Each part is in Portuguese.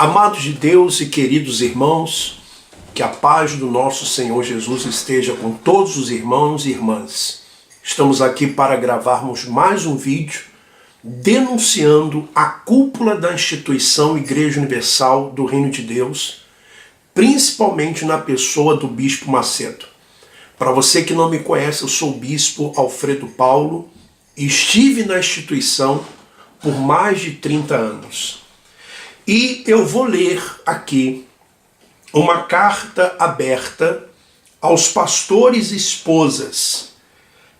Amados de Deus e queridos irmãos, que a paz do nosso Senhor Jesus esteja com todos os irmãos e irmãs. Estamos aqui para gravarmos mais um vídeo denunciando a cúpula da instituição Igreja Universal do Reino de Deus, principalmente na pessoa do Bispo Macedo. Para você que não me conhece, eu sou o Bispo Alfredo Paulo e estive na instituição por mais de 30 anos. E eu vou ler aqui uma carta aberta aos pastores e esposas,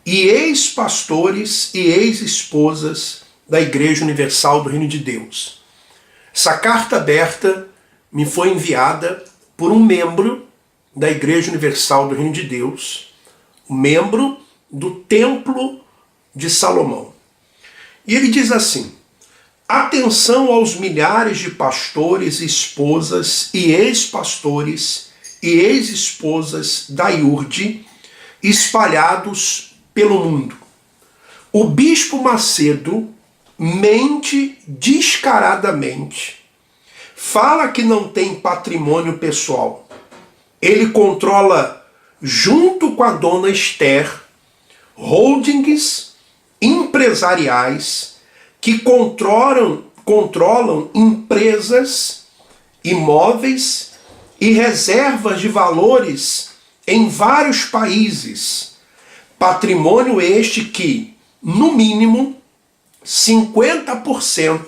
e ex-pastores e ex-esposas da Igreja Universal do Reino de Deus. Essa carta aberta me foi enviada por um membro da Igreja Universal do Reino de Deus, um membro do Templo de Salomão. E ele diz assim: atenção aos milhares de pastores e esposas e ex-pastores e ex-esposas da IURD espalhados pelo mundo. O Bispo Macedo mente descaradamente. Fala que não tem patrimônio pessoal. Ele controla, junto com a dona Esther, holdings empresariais que controlam empresas, imóveis e reservas de valores em vários países. Patrimônio este que, no mínimo, 50%,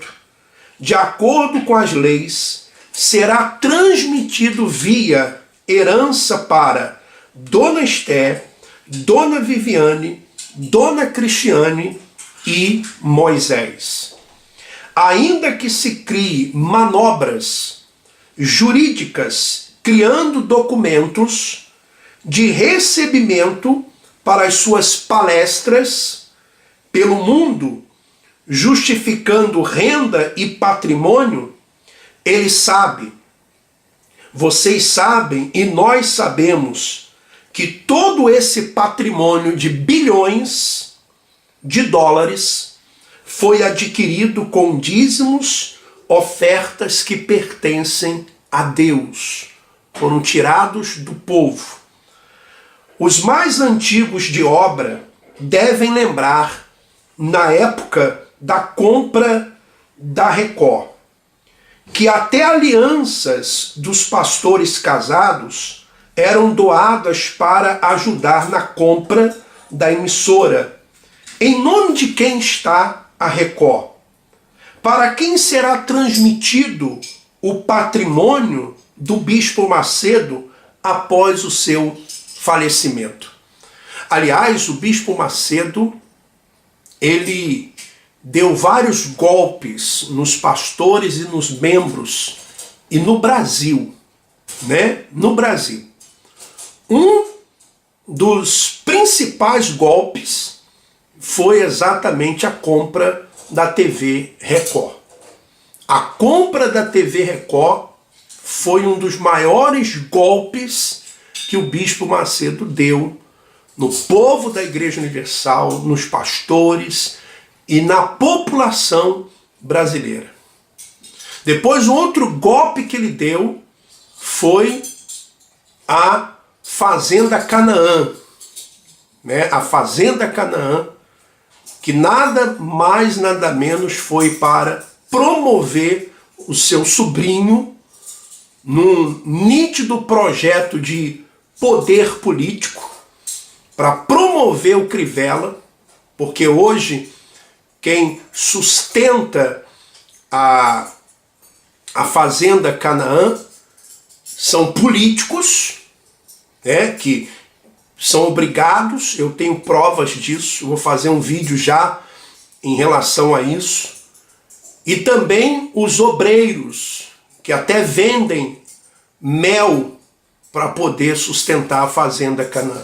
de acordo com as leis, será transmitido via herança para Dona Esther, Dona Viviane, Dona Cristiane e Moisés. Ainda que se crie manobras jurídicas criando documentos de recebimento para as suas palestras pelo mundo, justificando renda e patrimônio, ele sabe, vocês sabem e nós sabemos que todo esse patrimônio de bilhões de dólares foi adquirido com dízimos, ofertas que pertencem a Deus, foram tirados do povo. Os mais antigos de obra devem lembrar, na época da compra da Record, que até alianças dos pastores casados eram doadas para ajudar na compra da emissora. Em nome de quem está a Record? Para quem será transmitido o patrimônio do Bispo Macedo após o seu falecimento? Aliás, o Bispo Macedo, ele deu vários golpes nos pastores e nos membros, e no Brasil, né? No Brasil. Um dos principais golpes foi exatamente a compra da TV Record. A compra da TV Record foi um dos maiores golpes que o Bispo Macedo deu no povo da Igreja Universal, nos pastores e na população brasileira. Depois, outro golpe que ele deu foi a Fazenda Canaã, né? A Fazenda Canaã, que nada mais, nada menos foi para promover o seu sobrinho num nítido projeto de poder político, para promover o Crivella, porque hoje quem sustenta a Fazenda Canaã são políticos, né, que são obrigados, eu tenho provas disso, vou fazer um vídeo já em relação a isso, e também os obreiros, que até vendem mel para poder sustentar a Fazenda Canaã.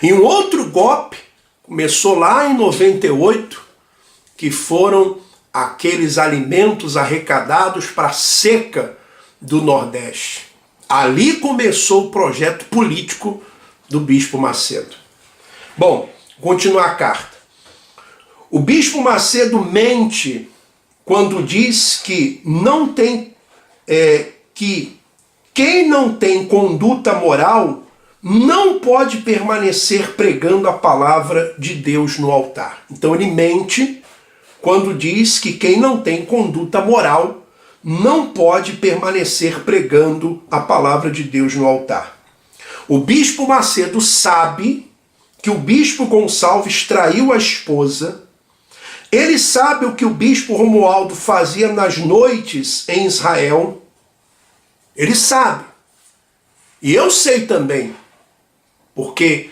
E um outro golpe começou lá em 98, que foram aqueles alimentos arrecadados para a seca do Nordeste. Ali começou o projeto político do Bispo Macedo. Bom, continuar a carta. O Bispo Macedo mente quando diz que não tem que quem não tem conduta moral não pode permanecer pregando a palavra de Deus no altar. Então ele mente quando diz que quem não tem conduta moral não pode permanecer pregando a palavra de Deus no altar. O bispo Macedo sabe que o bispo Gonçalves traiu a esposa. Ele sabe o que o bispo Romualdo fazia nas noites em Israel. Ele sabe. E eu sei também, porque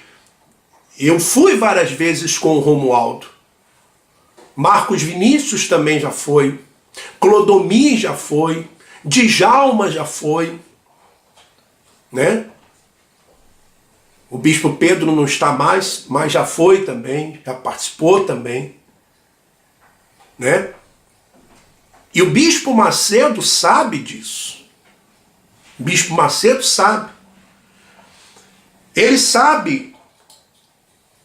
eu fui várias vezes com o Romualdo. Marcos Vinícius também já foi. Clodomir já foi. Djalma já foi. Né? O bispo Pedro não está mais, mas já foi também, já participou também. Né? E o bispo Macedo sabe disso. O bispo Macedo sabe. Ele sabe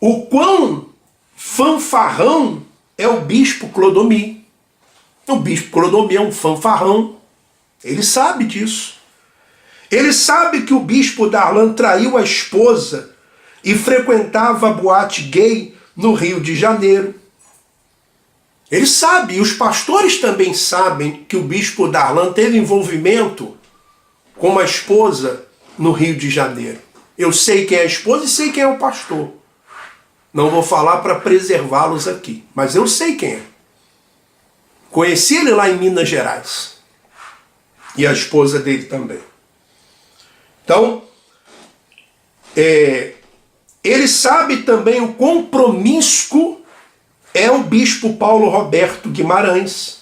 o quão fanfarrão é o bispo Clodomir. O bispo Clodomir é um fanfarrão. Ele sabe disso. Ele sabe que o bispo Darlan traiu a esposa e frequentava a boate gay no Rio de Janeiro. Ele sabe, e os pastores também sabem que o bispo Darlan teve envolvimento com uma esposa no Rio de Janeiro. Eu sei quem é a esposa e sei quem é o pastor. Não vou falar para preservá-los aqui, mas eu sei quem é. Conheci ele lá em Minas Gerais. E a esposa dele também. Então, ele sabe também o quão promíscuo é o bispo Paulo Roberto Guimarães.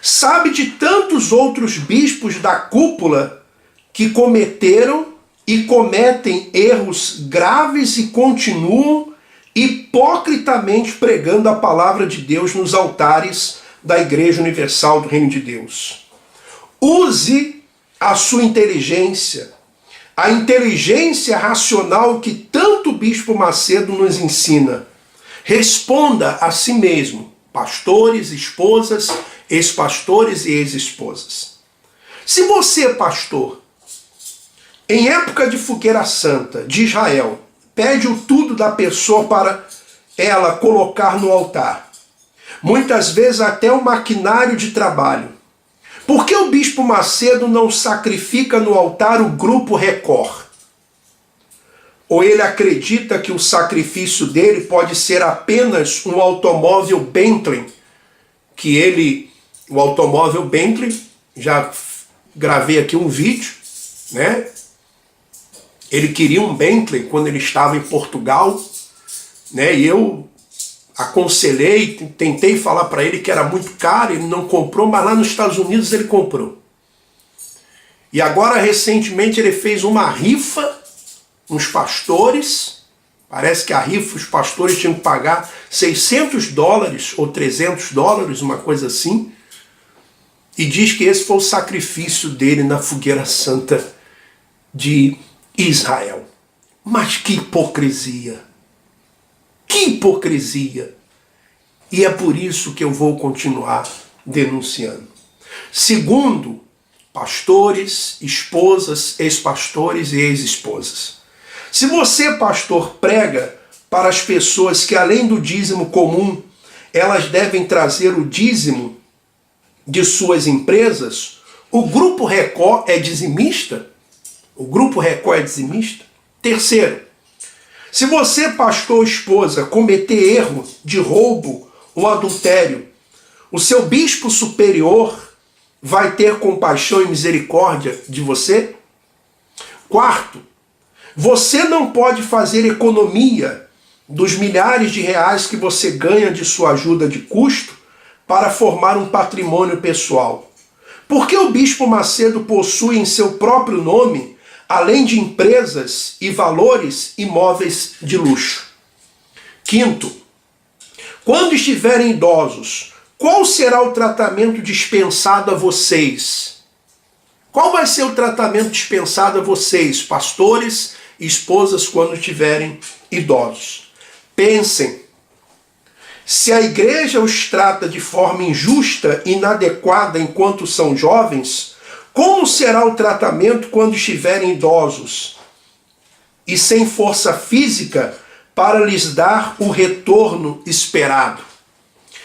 Sabe de tantos outros bispos da cúpula que cometeram e cometem erros graves e continuam hipocritamente pregando a palavra de Deus nos altares da Igreja Universal do Reino de Deus. Use a sua inteligência, a inteligência racional que tanto o bispo Macedo nos ensina. Responda a si mesmo, pastores, esposas, ex-pastores e ex-esposas. Se você, pastor, em época de fogueira santa de Israel, pede o tudo da pessoa para ela colocar no altar, muitas vezes até o maquinário de trabalho, por que o bispo Macedo não sacrifica no altar o grupo Record? Ou ele acredita que o sacrifício dele pode ser apenas um automóvel Bentley, o automóvel Bentley, já gravei aqui um vídeo, né? Ele queria um Bentley quando ele estava em Portugal, né? E eu aconselhei, tentei falar para ele que era muito caro, ele não comprou, mas lá nos Estados Unidos ele comprou. E agora, recentemente, ele fez uma rifa, uns pastores, parece que a rifa, os pastores tinham que pagar $600 ou $300, uma coisa assim, e diz que esse foi o sacrifício dele na fogueira santa de Israel. Mas que hipocrisia! Que hipocrisia! E é por isso que eu vou continuar denunciando. Segundo, pastores, esposas, ex-pastores e ex-esposas. Se você, pastor, prega para as pessoas que além do dízimo comum, elas devem trazer o dízimo de suas empresas, o Grupo Record é dizimista? O Grupo Record é dizimista? Terceiro, se você, pastor ou esposa, cometer erro de roubo ou adultério, o seu bispo superior vai ter compaixão e misericórdia de você? Quarto, você não pode fazer economia dos milhares de reais que você ganha de sua ajuda de custo para formar um patrimônio pessoal. Por que o bispo Macedo possui em seu próprio nome, além de empresas e valores, imóveis de luxo? Quinto, quando estiverem idosos, qual será o tratamento dispensado a vocês? Qual vai ser o tratamento dispensado a vocês, pastores e esposas, quando estiverem idosos? Pensem. Se a igreja os trata de forma injusta e inadequada enquanto são jovens, Como será o tratamento quando estiverem idosos e sem força física para lhes dar o retorno esperado?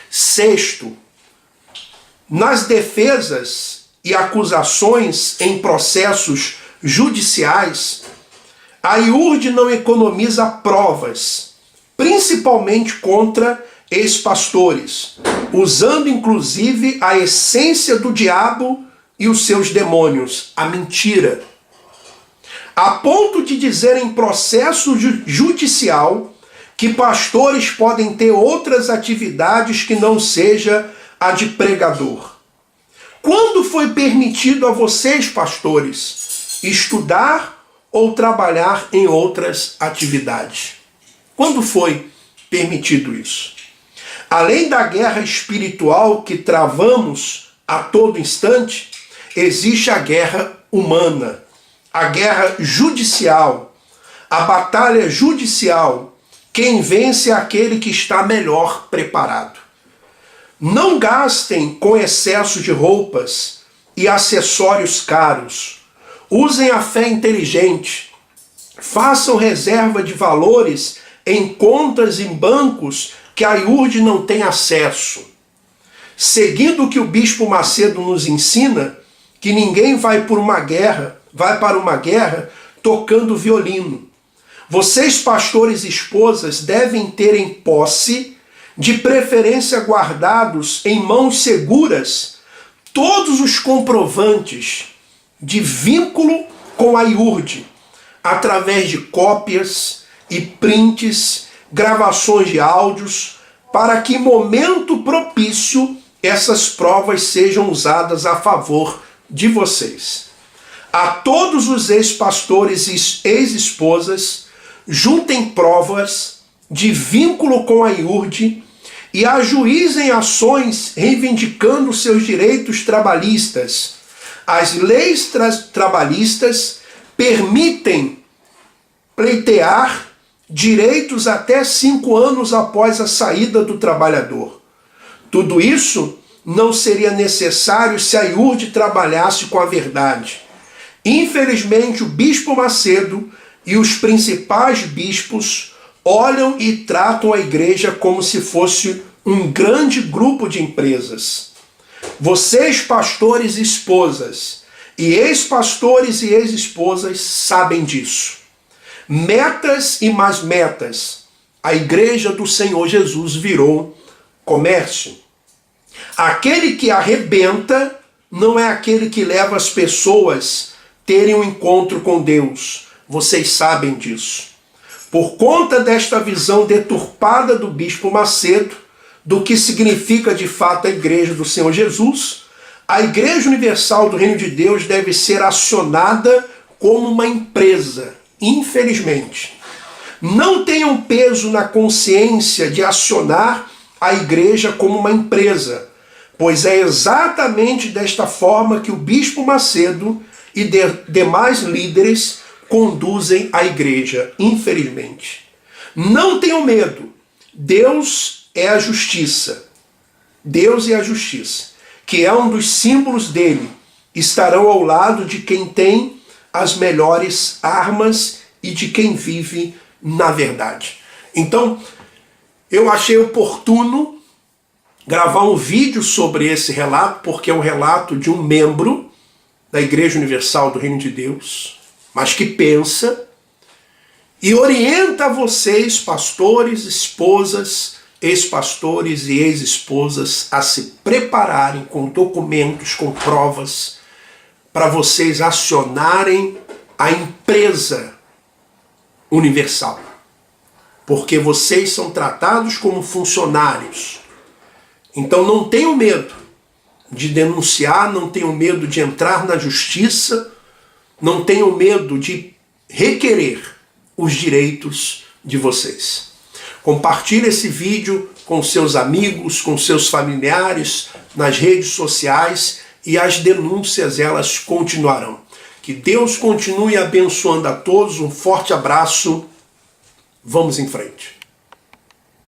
Sexto, nas defesas e acusações em processos judiciais, a IURD não economiza provas, principalmente contra ex-pastores, usando inclusive a essência do diabo e os seus demônios, a mentira, a ponto de dizer em processo judicial que pastores podem ter outras atividades que não seja a de pregador. Quando foi permitido a vocês, pastores, estudar ou trabalhar em outras atividades? Quando foi permitido isso? Além da guerra espiritual que travamos a todo instante, existe a guerra humana, a guerra judicial, a batalha judicial. Quem vence é aquele que está melhor preparado. Não gastem com excesso de roupas e acessórios caros. Usem a fé inteligente. Façam reserva de valores em contas em bancos que a IURD não tem acesso. Seguindo o que o Bispo Macedo nos ensina, que ninguém vai para uma guerra tocando violino. Vocês, pastores e esposas, devem ter em posse, de preferência guardados em mãos seguras, todos os comprovantes de vínculo com a IURD, através de cópias e prints, gravações de áudios, para que em momento propício essas provas sejam usadas a favor de vocês. A todos os ex-pastores e ex-esposas, juntem provas de vínculo com a IURD e ajuizem ações reivindicando seus direitos trabalhistas. As leis trabalhistas permitem pleitear direitos até 5 anos após a saída do trabalhador. Tudo isso não seria necessário se a IURD trabalhasse com a verdade. Infelizmente, o Bispo Macedo e os principais bispos olham e tratam a igreja como se fosse um grande grupo de empresas. Vocês, pastores e esposas, e ex-pastores e ex-esposas, sabem disso. Metas e mais metas. A igreja do Senhor Jesus virou comércio. Aquele que arrebenta não é aquele que leva as pessoas a terem um encontro com Deus. Vocês sabem disso. Por conta desta visão deturpada do Bispo Macedo, do que significa de fato a igreja do Senhor Jesus, a Igreja Universal do Reino de Deus deve ser acionada como uma empresa, infelizmente. Não tenham peso na consciência de acionar a igreja como uma empresa, pois é exatamente desta forma que o Bispo Macedo e demais líderes conduzem a igreja, infelizmente. Não tenham medo. Deus é a justiça. Deus é a justiça, que é um dos símbolos dele. Estarão ao lado de quem tem as melhores armas e de quem vive na verdade. Então, eu achei oportuno gravar um vídeo sobre esse relato, porque é um relato de um membro da Igreja Universal do Reino de Deus, mas que pensa e orienta vocês, pastores, esposas, ex-pastores e ex-esposas, a se prepararem com documentos, com provas, para vocês acionarem a empresa universal. Porque vocês são tratados como funcionários. Então não tenham medo de denunciar, não tenham medo de entrar na justiça, não tenham medo de requerer os direitos de vocês. Compartilhe esse vídeo com seus amigos, com seus familiares, nas redes sociais, e as denúncias, elas continuarão. Que Deus continue abençoando a todos. Um forte abraço. Vamos em frente.